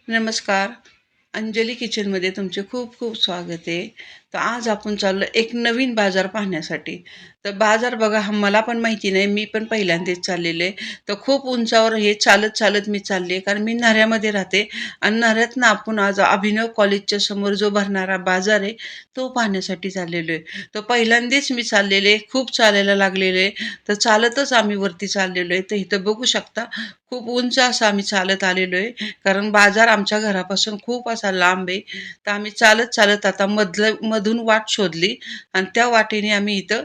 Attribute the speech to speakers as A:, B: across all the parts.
A: नमस्कार. अंजली किचनमध्ये तुमचे खूप खूप स्वागत आहे. तर आज आपण चाललो एक नवीन बाजार पाहण्यासाठी. तर बाजार बघा हा मला पण माहिती नाही. मी पण पहिल्यांदाच चाललेले. तर खूप उंचावर हे चालत चालत मी चालले कारण मी नऱ्यामध्ये राहते आणि नऱ्यातनं आपण आज अभिनव कॉलेजच्या समोर जो भरणारा बाजार आहे तो पाहण्यासाठी चाललेलो आहे. तर पहिल्यांदाच मी चाललेले, खूप चालायला लागलेले. तर चालतच आम्ही वरती चाललेलो आहे. तर इथं बघू शकता खूप उंच असं आम्ही चालत आलेलो आहे. कारण बाजार आमच्या घरापासून खूप असा लांब आहे. तर आम्ही चालत चालत आता मधून वाट शोधली आणि त्या वाटेने आम्ही इथं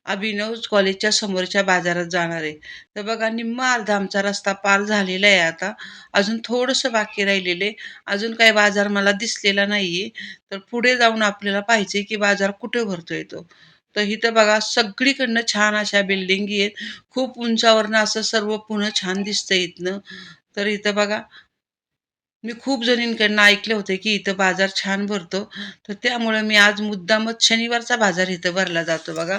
A: अभिनव कॉलेजच्या समोरच्या बाजारात जाणार आहे. तर बघा निम्मा अर्धा आमचा रस्ता पार झालेला आहे आता. अजून थोडंसं बाकी राहिलेले. अजून काही बाजार मला दिसलेला नाहीये. तर पुढे जाऊन आपल्याला पाहायचंय की बाजार कुठे भरतोय तो. तर इथं बघा सगळीकडनं छान अशा बिल्डिंगी आहेत. खूप उंचावरनं असं सर्व पुणं छान दिसतंय इथनं. तर इथं बघा मी खूप जणींकडनं ऐकलं होतं की इथं बाजार छान भरतो. तर त्यामुळे मी आज मुद्दामच शनिवारचा बाजार इथं भरला जातो बघा.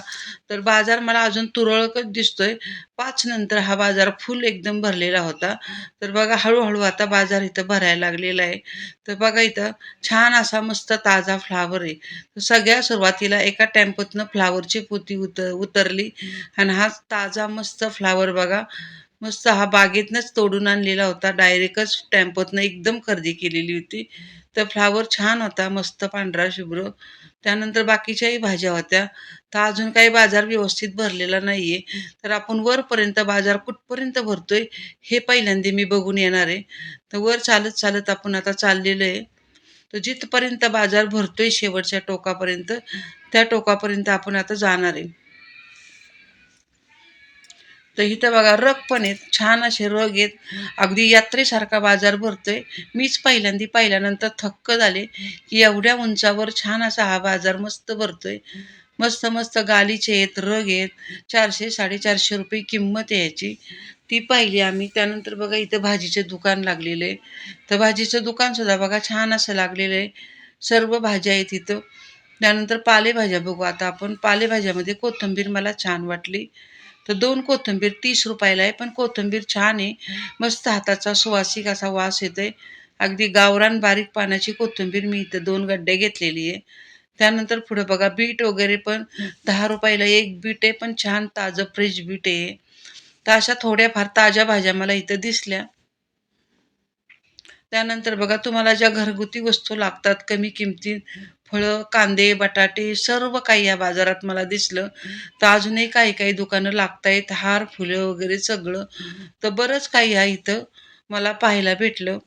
A: तर बाजार मला अजून तुरळकच दिसतोय. 5 नंतर हा बाजार फुल एकदम भरलेला होता. तर बघा हळू आता बाजार इथं भरायला लागलेला आहे. तर बघा इथं छान असा मस्त ताजा फ्लावर आहे. तर सगळ्या सुरुवातीला एका टेम्पोतनं फ्लावरची पोती उतरली आणि हा ताजा मस्त फ्लावर बघा मस्त हा बागेतनच तोडून आणलेला होता. डायरेक्टच टेम्पोतनं एकदम खरेदी केलेली होती. तर फ्लावर छान होता, मस्त पांढरा शुभ्र. त्यानंतर बाकीच्याही भाज्या होत्या. तर अजून काही बाजार व्यवस्थित भरलेला नाहीये. तर आपण वरपर्यंत बाजार कुठपर्यंत भरतोय हे पहिल्यांदा मी बघून येणार आहे. तर वर चालत चालत आपण आता चाललेलो आहे. तर जिथपर्यंत बाजार भरतोय शेवटच्या टोकापर्यंत, त्या टोकापर्यंत आपण आता जाणार आहे. तर इथं बघा रग पण आहेत. छान असे रग आहेत. अगदी यात्रेसारखा बाजार भरतोय. मीच पहिल्यांदा पाहिल्यानंतर थक्क झाले, की एवढ्या उंचावर छान असा हा बाजार मस्त भरतोय. मस्त मस्त गालिचे आहेत, रग आहेत. 400-450 रुपये किंमत आहे याची. ती पाहिली आम्ही. त्यानंतर बघा इथं भाजीचं दुकान लागलेलं आहे. तर भाजीचं दुकान सुद्धा बघा छान असं लागलेलं आहे. सर्व भाज्या आहेत इथं. त्यानंतर पालेभाज्या बघू आता आपण. पालेभाज्यामध्ये कोथिंबीर मला छान वाटली. तर 2 कोथिंबीर 30 रुपयाला आहे. पण कोथिंबीर छान आहे. मस्त हाताचा सुवासिक असा वास येतोय. अगदी गावरान बारीक पानाची कोथिंबीर मी इथं 2 गड्डे घेतलेली आहे. त्यानंतर पुढे बघा बीट वगैरे पण 10 रुपयाला एक बीट आहे. पण छान ताजं फ्रेश बीट आहे. तर अशा थोड्याफार ताज्या भाज्या मला इथं दिसल्या. त्यानंतर बघा तुम्हाला ज्या घरगुती वस्तू लागतात कमी किमतीत फळं, कांदे, बटाटे सर्व काही या बाजारात मला दिसलं. तर अजूनही काही काही दुकानं लागतायत. हार, फुलं वगैरे सगळं. तर बरंच काही आहे इथं मला पाहायला भेटलं.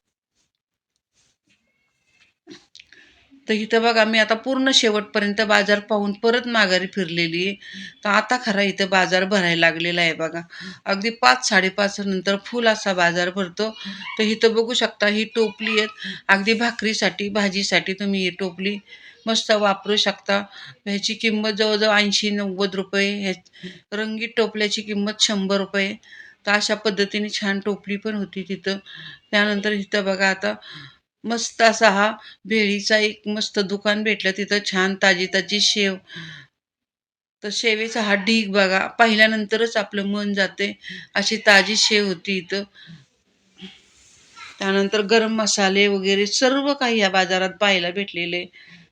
A: तर इथं बघा मी आता पूर्ण शेवटपर्यंत बाजार पाहून परत माघारी फिरलेली आहे. तर आता खरा इथं बाजार भरायला लागलेला आहे बघा. अगदी 5-5:30 नंतर फुल असा बाजार भरतो. तर इथं बघू शकता ही टोपली आहेत. अगदी भाकरीसाठी, भाजीसाठी तुम्ही ही टोपली मस्त वापरू शकता. ह्याची किंमत जवळजवळ 80-90 रुपये. रंगीत टोपल्याची किंमत 100 रुपये. तर अशा पद्धतीने छान टोपली पण होती तिथं. त्यानंतर इथं बघा आता मस्त असा हा भेळीचा एक मस्त दुकान भेटलं तिथं छान ताजी ताजी शेव. तर शेवेचा हा ढीग बघा पाहिल्यानंतरच आपलं मन जाते अशी ताजी शेव होती इथं. त्यानंतर गरम मसाले वगैरे सर्व काही या बाजारात पाहायला भेटलेले.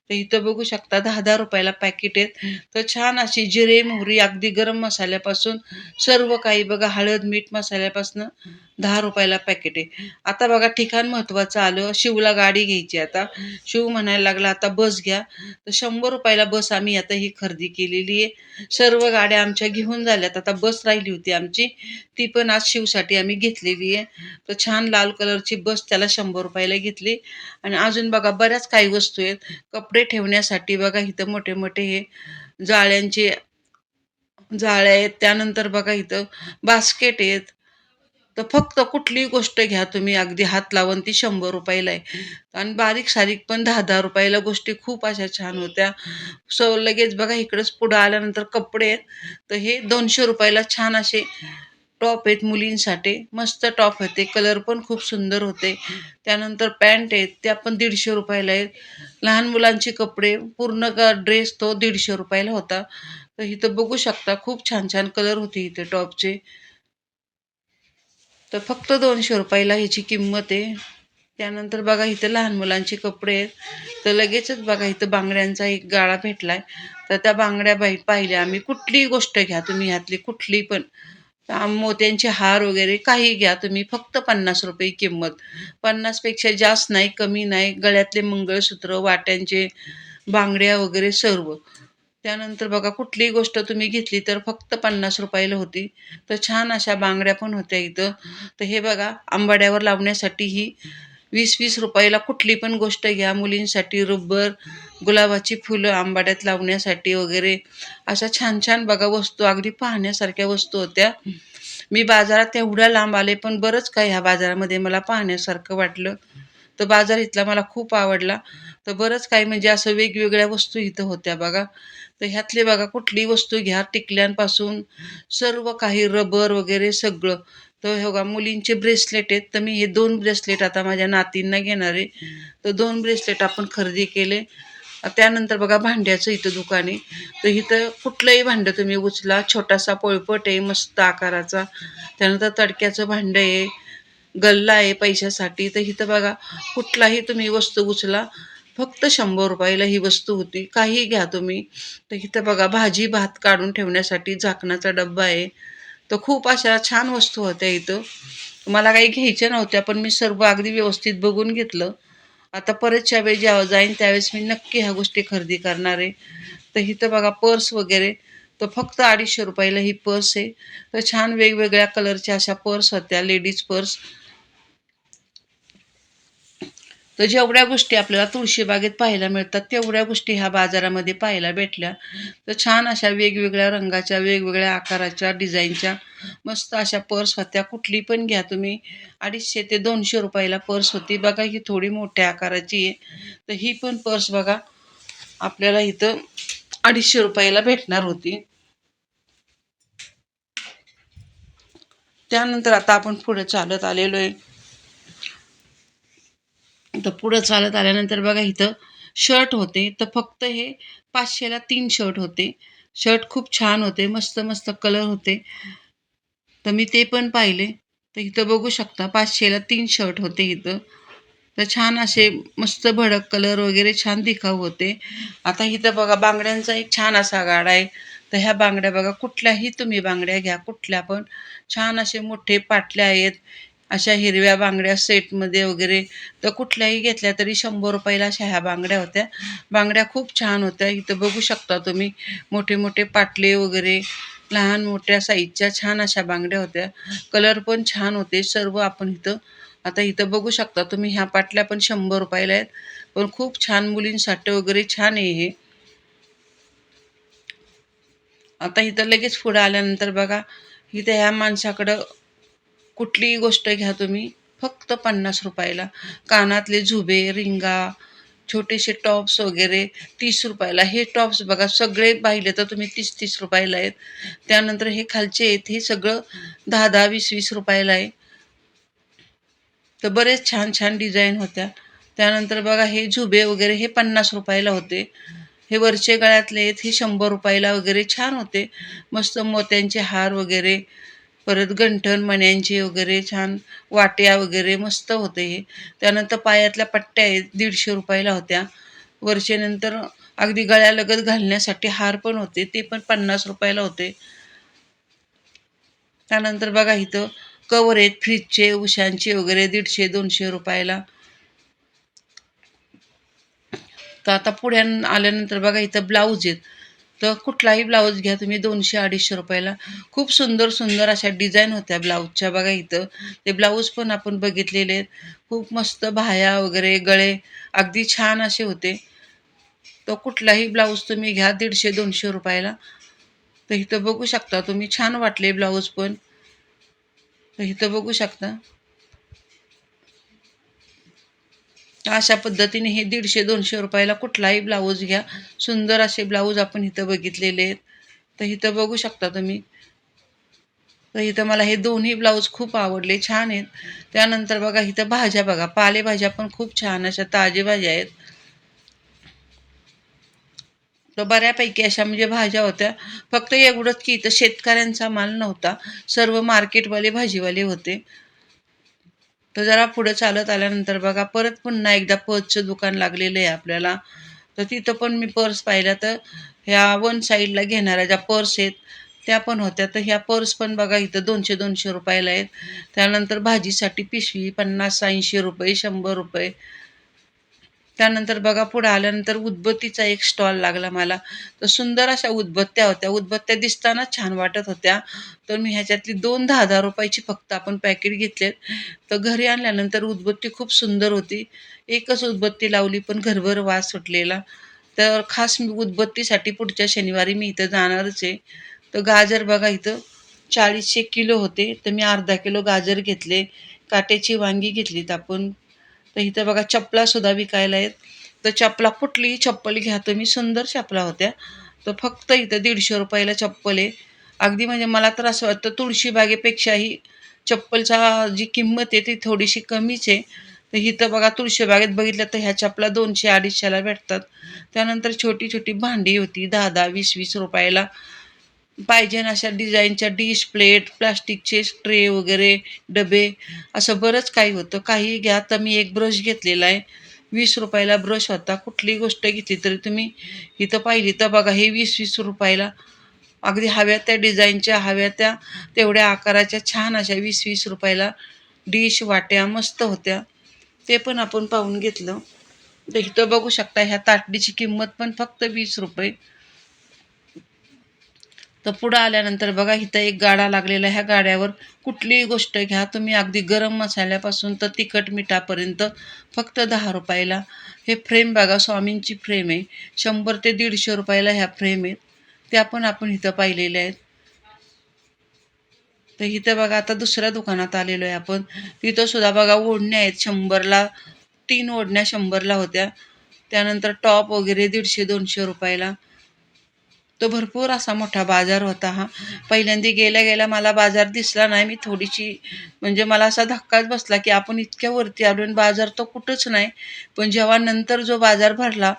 A: तर इथं बघू शकता 10-10 रुपयाला पॅकेट आहेत. तर छान अशी जिरे मोहरी अगदी गरम मसाल्यापासून सर्व काही बघा हळद मीठ मसाल्यापासून 10 रुपयाला पॅकेट आहे. आता बघा ठिकाण महत्वाचं आलं. शिवला गाडी घ्यायची आता. शिव म्हणायला लागला आता बस घ्या. तर 100 रुपयाला बस आम्ही आता ही खरेदी केलेली आहे. सर्व गाड्या आमच्या घेऊन झाल्यात. आता बस राहिली होती आमची. ती पण आज शिवसाठी आम्ही घेतलेली आहे. तर छान लाल कलरची बस त्याला 100 रुपयाला घेतली. आणि अजून बघा बऱ्याच काही वस्तू आहेत. कपडे ठेवण्यासाठी बघा इथं मोठे मोठे हे जाळ्यांचे जाळ्या आहेत. त्यानंतर बघा इथं बास्केट आहेत. तर फक्त कुठलीही गोष्ट घ्या तुम्ही अगदी हात लावून ती 100 रुपयाला आहे. आणि बारीक सारीक पण 10-10 रुपयाला गोष्टी खूप अशा छान होत्या. सो लगेच बघा इकडंच पुढं आल्यानंतर कपडे आहेत. तर हे 200 रुपयाला छान असे टॉप आहेत मुलींसाठी. मस्त टॉप होते. कलर पण खूप सुंदर होते. त्यानंतर पॅन्ट आहेत त्या पण 150 रुपयाला आहेत. लहान मुलांचे कपडे पूर्ण ड्रेस तो 150 रुपयाला होता. तर इथं बघू शकता खूप छान छान कलर होते इथे टॉपचे. तर फक्त 200 रुपयाला ह्याची किंमत आहे. त्यानंतर बघा इथं लहान मुलांचे कपडे आहेत. तर लगेचच बघा इथं बांगड्यांचा एक गाळा भेटलाय. तर त्या बांगड्या पाहिल्या आम्ही. कुठलीही गोष्ट घ्या तुम्ही ह्यातली कुठली पण. मोत्यांचे हार वगैरे काही घ्या तुम्ही, फक्त 50 रुपये किंमत. 50 पेक्षा जास्त नाही, कमी नाही. गळ्यातले मंगळसूत्र, वाट्यांचे, बांगड्या वगैरे सर्व. त्यानंतर बघा कुठलीही गोष्ट तुम्ही घेतली तर फक्त 50 रुपयाला होती. तर छान अशा बांगड्या पण होत्या इथं. तर हे बघा आंबाड्यावर लावण्यासाठी ही 20-20 रुपयाला कुठली पण गोष्ट घ्या. मुलींसाठी रबर, गुलाबाची फुलं आंबाड्यात लावण्यासाठी वगैरे अशा छान छान बघा वस्तू, अगदी पाहण्यासारख्या वस्तू होत्या. मी बाजारात एवढ्या लांब आले, पण बरंच काही ह्या बाजारामध्ये मला पाहण्यासारखं वाटलं. तर बाजार इथला मला खूप आवडला. तर बरंच काही म्हणजे असं वेगवेगळ्या वस्तू इथं होत्या बघा. तर ह्यातले बघा कुठलीही वस्तू घ्या, टिकल्यांपासून सर्व काही, रबर वगैरे सगळं. तर हे बघा मुलींचे ब्रेसलेट आहेत. तर मी हे 2 ब्रेसलेट आता माझ्या नातींना घेणार आहे. तर 2 ब्रेसलेट आपण खरेदी केले. त्यानंतर बघा भांड्याचं इथं दुकान आहे. तर इथं कुठलंही भांडं तुम्ही उचला. छोटासा पोळपट आहे मस्त आकाराचा. त्यानंतर तडक्याचं भांडं आहे, गल्ला आहे पैशासाठी. तर इथं बघा कुठलाही तुम्ही वस्तू उचला, फक्त 100 रुपयाला ही वस्तू होती. काही घ्या तुम्ही. तर इथं बघा भाजी भात काढून ठेवण्यासाठी झाकणाचा डब्बा आहे. तर खूप अशा छान वस्तू होत्या इथं. मला काही घ्यायच्या नव्हत्या, पण मी सर्व अगदी व्यवस्थित बघून घेतलं. आता परतच्या वेळी जेव्हा जाईन त्यावेळेस मी नक्की ह्या गोष्टी खरेदी करणार आहे. तर इथं बघा पर्स वगैरे. तर फक्त 250 रुपयाला ही पर्स आहे. तर छान वेगवेगळ्या कलरच्या अशा पर्स होत्या, लेडीज पर्स. तर जेवढ्या गोष्टी आपल्याला तुळशीबागेत पाहायला मिळतात तेवढ्या गोष्टी ह्या बाजारामध्ये पाहायला भेटल्या. तर छान अशा वेगवेगळ्या रंगाच्या, वेगवेगळ्या आकाराच्या, डिझाईनच्या मस्त अशा पर्स होत्या. कुठली पण घ्या तुम्ही. 250 ते 200 रुपयाला पर्स होती. बघा ही थोडी मोठ्या आकाराची आहे. तर ही पण पर्स बघा आपल्याला इथं 250 रुपयाला भेटणार होती. त्यानंतर आता आपण पुढे चालत आलेलो आहे. तर पुढं चालत आल्यानंतर बघा इथं शर्ट होते. तर फक्त हे 500ला 3 शर्ट होते. शर्ट खूप छान होते, मस्त मस्त कलर होते. तर मी ते पण पाहिले. तर इथं बघू शकता 500ला 3 शर्ट होते इथं. तर छान असे मस्त भडक कलर वगैरे छान दिखाऊ होते. आता इथं बघा बांगड्यांचा एक छान असा गाडा आहे. तर ह्या बांगड्या बघा कुठल्याही तुम्ही बांगड्या घ्या, कुठल्या पण. छान असे मोठे पाटल्या आहेत. अशा हिरव्या बांगड्या सेटमध्ये वगैरे. तर कुठल्याही घेतल्या तरी 100 रुपयाला अशा ह्या बांगड्या होत्या. बांगड्या खूप छान होत्या. इथं बघू शकता तुम्ही मोठे मोठे पाटले वगैरे, लहान मोठ्या साईजच्या छान अशा बांगड्या होत्या. कलर पण छान होते सर्व. आपण इथं आता इथं बघू शकता तुम्ही ह्या पाटल्या पण 100 रुपयाला आहेत. पण खूप छान मुलींसाठी वगैरे छान आहे हे. आता इथं लगेच पुढे आल्यानंतर बघा इथं ह्या माणसाकडं कुठलीही गोष्ट घ्या तुम्ही, फक्त 50 रुपयाला. कानातले झुबे, रिंगा, छोटेसे टॉप्स वगैरे 30 रुपयाला. हे टॉप्स बघा सगळे पाहिले तर तुम्ही 30-30 रुपयाला आहेत. त्यानंतर हे खालचे आहेत हे सगळं 10-10, 20-20 रुपयाला आहे. तर बरेच छान छान डिझाईन होत्या. त्यानंतर बघा हे झुबे वगैरे हे 50 रुपयाला होते. हे वरचे गळ्यातले आहेत हे 100 रुपयाला वगैरे छान होते. मस्त मोत्यांचे हार वगैरे, परत गंठण मण्यांचे वगैरे छान, वाट्या वगैरे मस्त होते हे. त्यानंतर पायातल्या पट्ट्या आहेत 150 रुपयाला होत्या. वरचे नंतर अगदी गळ्यालगत घालण्यासाठी हार पण होते, ते पण 50 रुपयाला होते. त्यानंतर बघा इथं कवर आहेत फ्रीजचे, उशांचे वगैरे 150-200 रुपयाला. तर आता पुढे आल्यानंतर बघा इथं ब्लाऊज आहेत. तर कुठलाही ब्लाऊज घ्या तुम्ही 200-250 रुपयाला. खूप सुंदर सुंदर अशा डिझाईन होत्या ब्लाऊजच्या बघा इथं. ते ब्लाऊज पण आपण बघितलेले आहेत. खूप मस्त बाह्या वगैरे, गळे अगदी छान असे होते. तो कुठलाही ब्लाऊज तुम्ही घ्या 150-200 रुपयाला. तर इथं बघू शकता तुम्ही छान वाटले ब्लाऊज पण. तर इथं बघू शकता अशा पद्धतीने हे 150-200 रुपयाला कुठलाही ब्लाऊज घ्या. सुंदर असे ब्लाऊज आपण इथं बघितलेले आहेत. तर इथं बघू शकता तुम्ही. तर इथं मला हे दोन्ही ब्लाऊज खूप आवडले, छान आहेत. त्यानंतर बघा इथं भाज्या बघा, पालेभाज्या पण खूप छान अशा ताज्या भाज्या आहेत. तर बऱ्यापैकी अशा म्हणजे भाज्या होत्या. फक्त एवढंच की इथं शेतकऱ्यांचा माल नव्हता, सर्व मार्केटवाले भाजीवाले होते. तर जरा पुढे चालत आल्यानंतर बघा परत पुन्हा एकदा पर्सचं दुकान लागलेलं आहे आपल्याला. तर तिथं पण मी पर्स पाहिल्या. तर ह्या वन साईडला घेणाऱ्या ज्या पर्स आहेत त्या पण होत्या. तर ह्या पर्स पण बघा इथं 200-200 रुपयाला आहेत. त्यानंतर भाजीसाठी पिशवी 50-80 रुपये, 100 रुपये. त्यानंतर बघा पुढे आल्यानंतर उदबत्तीचा एक स्टॉल लागला मला. तर सुंदर अशा उदबत्त्या होत्या. उदबत्त्या दिसतानाच छान वाटत होत्या. तर मी ह्याच्यातली 2 10-10 रुपयाची फक्त आपण पॅकेट घेतलेत. तर घरी आणल्यानंतर उदबत्ती खूप सुंदर होती. एकच उदबत्ती लावली पण घरभर वास सुटलेला. तर खास मी उदबत्तीसाठी पुढच्या शनिवारी मी इथं जाणारच आहे. तर गाजर बघा इथं 40 किलो होते. तर मी अर्धा किलो गाजर घेतले. काट्याची वांगी घेतलीत आपण. तर इथं बघा चपला सुद्धा विकायला आहेत. तर चपला कुठलीही चप्पल घ्या तुम्ही, सुंदर चपला होत्या. तर फक्त इथं 150 रुपयाला चप्पल आहे. अगदी म्हणजे मला तर असं वाटतं तुळशीबागेपेक्षाही चप्पलचा जी किंमत आहे ती थोडीशी कमीच आहे. तर इथं बघा तुळशीबागेत बघितलं तर ह्या चपला 200-250ला भेटतात. त्यानंतर छोटी छोटी भांडी होती 10-10, 20-20 रुपयाला. पाहिजे अशा डिझाईनच्या डिश, प्लेट, प्लास्टिकचे ट्रे वगैरे, डबे, असं बरंच काही होतं. काहीही घ्या. तर मी एक ब्रश घेतलेला आहे. 20 रुपयाला ब्रश होता. कुठलीही गोष्ट घेतली तरी तुम्ही इथं पाहिली तर बघा हे 20-20 रुपयाला. अगदी हव्या त्या डिझाईनच्या, हव्या त्या तेवढ्या आकाराच्या छान अशा 20-20 रुपयाला डिश, वाट्या मस्त होत्या. ते पण आपण पाहून घेतलं. तर इथं बघू शकता ह्या ताटलीची किंमत पण फक्त 20 रुपये. तर पुढं आल्यानंतर बघा इथं एक गाडा लागलेला आहे. ह्या गाड्यावर कुठलीही गोष्ट घ्या तुम्ही, अगदी गरम मसाल्यापासून तर तिखट मिठापर्यंत फक्त 10 रुपयाला. हे फ्रेम बघा स्वामींची फ्रेम आहे. 100 ते 150 रुपयाला ह्या फ्रेम आहेत. त्या पण आपण इथं पाहिलेल्या आहेत. तर इथं बघा आता दुसऱ्या दुकानात आलेलो आहे आपण. तिथं सुद्धा बघा ओढण्या आहेत 100ला. 3 ओढण्या 100ला होत्या. त्यानंतर टॉप वगैरे 150-200 रुपयाला. तो भरपूर असा मोठा बाजार होता हा. पहिल्यांदा गेल्या गेल्या मला बाजार दिसला नाही. मी थोडीशी म्हणजे मला असा धक्काच बसला की आपण इतक्या वरती आलो आणि बाजार तो कुठंच नाही. पण जेव्हा नंतर जो बाजार भरला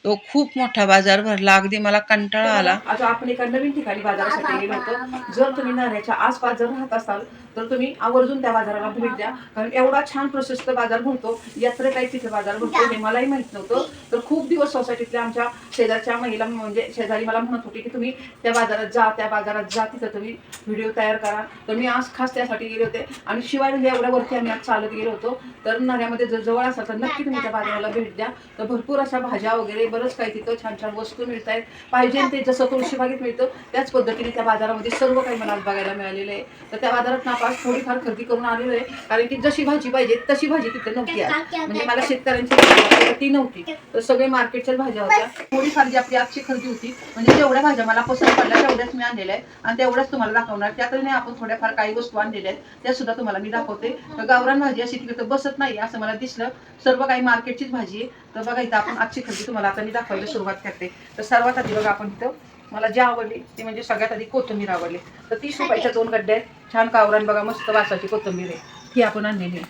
A: तो खूप मोठा बाजार भरला. अगदी मला कंटाळा आला.
B: आता आपण एका नवीन ठिकाणी बाजारासाठी गेलो होतो. जर तुम्ही नाण्याच्या आसपास जर राहत असाल तर तुम्ही आवर्जून त्या बाजाराला भेट द्या. कारण एवढा छान प्रशस्त बाजार भरतो. यात्रे टाईप तिथे बाजार भरतो हे मलाही माहित नव्हतं. तर खूप दिवस सोसायटीतल्या आमच्या शेजारच्या महिला म्हणजे शेजारी मला म्हणत होती की तुम्ही त्या बाजारात जा, त्या बाजारात जा, तिथं तुम्ही व्हिडिओ तयार करा. तर मी आज खास त्यासाठी गेले होते. आणि शिवाय म्हणजे एवढ्या वरती आम्ही आज चालत गेलो होतो. तर नाण्यामध्ये जर जवळ असाल तर नक्की तुम्ही त्या बाजाराला भेट द्या. तर भरपूर अशा भाज्या वगैरे बरंच काही तिथं छान छान वस्तू मिळत आहेत. पाहिजे ते जसं तुळशीबागेत मिळतं त्याच पद्धतीने त्या बाजारामध्ये सर्व काही मला बघायला मिळालेलं आहे. तर त्या बाजारात नापास थोडीफार खरेदी करून आलेलो आहे. कारण की जशी भाजी पाहिजे तशी भाजी तिथे नव्हती आज. म्हणजे मला शेतकऱ्यांची ती नव्हती. तर सगळे मार्केटच्याच भाज्या होत्या. थोडीफार जी आपली आजची खरेदी होती म्हणजे जेवढ्या भाज्या मला पसंत पडल्या तेवढ्याच मी आणलेल्या आहेत. आणि तेवढ्याच तुम्हाला दाखवणार. त्यातही नाही आपण थोड्याफार काही वस्तू आणलेल्या आहेत त्या सुद्धा तुम्हाला मी दाखवते. तर गावरान भाजी अशी तिथे बसत नाही असं मला दिसलं. सर्व काही मार्केटचीच भाजी आहे. तर बघा इथं आपण आजची खरेदी तुम्हाला आता मी दाखवायला सुरुवात करते. तर सर्वात आधी बघा आपण इथं मला जी आवडली ती म्हणजे सगळ्यात आधी कोथिंबीर आवडली. तर 30 रुपयाच्या 2 गड्ड्या आहेत. छान गावरान बघा मस्त वासाची कोथिंबीर आहे. ही आपण आणलेली आहे.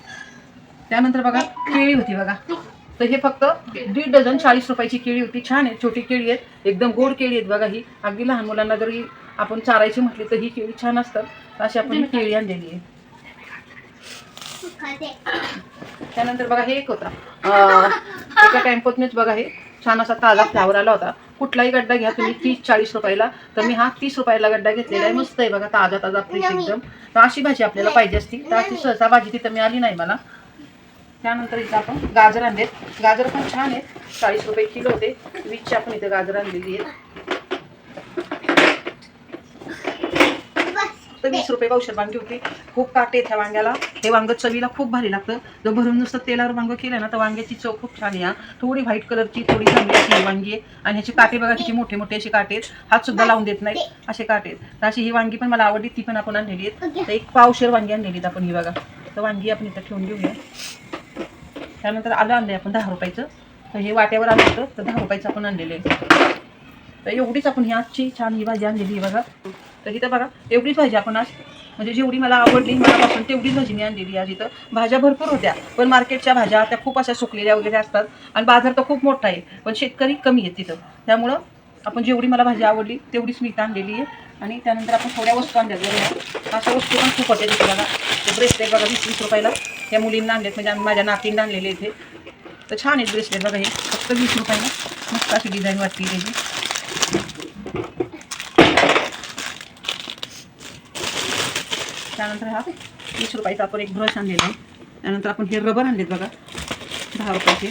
B: त्यानंतर बघा केळी होती बघा. तर हे फक्त 1.5 डझन 40 रुपयाची केळी होती. छान आहे, छोटी केळी आहेत, एकदम गोड केळी आहेत बघा. ही अगदी लहान मुलांना जरी आपण चारायची म्हटली तर ही केळी छान असतात. अशी आपण ही केळी आणलेली आहे. त्यानंतर बघा हे एक होता एका टेम्पोतनेच बघा हे छान असा ताजा फ्लावर आला होता. कुठलाही गड्डा घ्या तुम्ही 30-40 रुपयाला. तर मी हा 30 रुपयाला गड्डा घेतलेला आहे. मस्त आहे बघा, ताजा ताजा फ्रेश एकदम. तर अशी भाजी आपल्याला पाहिजे असती तर अशी सहसा भाजी तिथं मिळाली नाही मला. त्यानंतर इथं आपण गाजर आणलेत. गाजर पण छान आहेत, 40 रुपये किलो होते. 20ची आपण इथं गाजर आणलेली आहेत. तर 20 रुपये पावशेर वांगी होती. खूप काटे ह्या वांग्याला. हे वांग चवीला खूप भारी लागतं. जर भरून नुसतं तेलावर वांग केलं ना तर वांग्याची चव खूप छान आहे. थोडी व्हाईट कलरची थोडी चांगली अशी वांगी आहे. आणि ह्याचे काटे बघा किती मोठे मोठे असे काटे आहेत. हात सुद्धा लावून देत नाहीत असे काटे आहेत. तर अशी ही वांगी पण मला आवडली, ती पण आपण आणलेली आहेत. तर एक पावशेर वांगी आणलेली आपण ही बघा. तर वांगी आपण इथं ठेवून घेऊया. त्यानंतर आलं आणलंय आपण 10 रुपयाचं. तर हे वाट्यावर आलं होतं तर 10 रुपयाचं आपण आणलेलं आहे. तर एवढीच आपण ही आजची छान ही भाजी आणलेली आहे बघा. तर इथं बघा एवढीच भाजी आपण आज म्हणजे जेवढी मला आवडली मनापासून तेवढीच भाजी मी आणलेली आज. इथं भाज्या भरपूर होत्या पण मार्केटच्या भाज्या त्या खूप अशा सुकलेल्या वगैरे असतात. आणि बाजार तर खूप मोठा आहे पण शेतकरी कमी आहेत तिथं. त्यामुळं आपण जेवढी मला भाजी आवडली तेवढीच मी इथं आणलेली आहे. आणि त्यानंतर आपण थोड्या वस्तू आणल्या अशा वस्तू पण खूप होत्या तिथे बघा. ब्रेसलेट बघा 20-20 रुपयाला या मुलींना आणलेत, म्हणजे माझ्या नातींना आणलेले इथे. तर छान आहेत ब्रेसलेट बघा, हे फक्त 20 रुपयाला. मस्त अशी डिझाईन वाटते त्याची. त्यानंतर हा 20 रुपयाचा आपण एक ब्रश आणलेला आहे. त्यानंतर आपण हे रबर आणलेत बघा 10 रुपयाचे.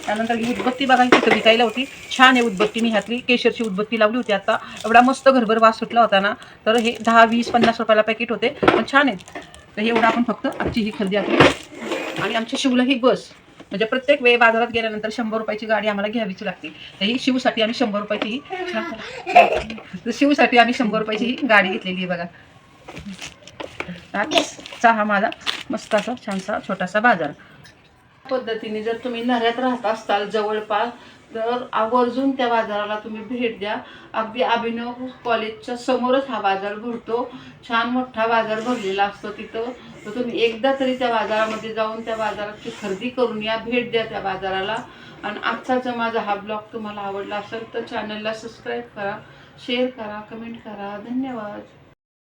B: त्यानंतर ही उदबत्ती बघा, ही तिथं विकायला होती. छान आहे उदबत्ती. मी ह्यातली केशरची उदबत्ती लावली होती आता. एवढा मस्त घरभर वास सुटला होता ना. तर हे 10, 20, 50 रुपयाला पॅकेट होते, पण छान आहेत. तर हे एवढं आपण फक्त आजची ही खरेदी आपली. आणि आमच्या शिवला ही बस, म्हणजे प्रत्येक वेळी बाजारात गेल्यानंतर 100 रुपयाची गाडी आम्हाला घ्यावीच लागते. तर ही शिवसाठी आम्ही 100 रुपयाची ही तर शिवसाठी आम्ही 100 रुपयाची ही गाडी घेतलेली आहे बघा. आजचा हा माझा मस्त असा छानसा छोटासा बाजार. पद्धतीने जर तुम्ही नऱ्यात राहत असताल जवळपास, तर आवर्जून त्या बाजाराला तुम्ही भेट द्या. अगदी अभिनव कॉलेजच्या समोरच हा बाजार भरतो. छान मोठा बाजार भरलेला असतो तिथं. तर तुम्ही एकदा तरी त्या बाजारामध्ये जाऊन त्या बाजाराची खरेदी करून या, भेट द्या त्या बाजाराला. आणि आजचा जर माझा हा ब्लॉग तुम्हाला आवडला असेल तर चॅनलला सबस्क्राईब करा, शेअर करा, कमेंट करा. धन्यवाद.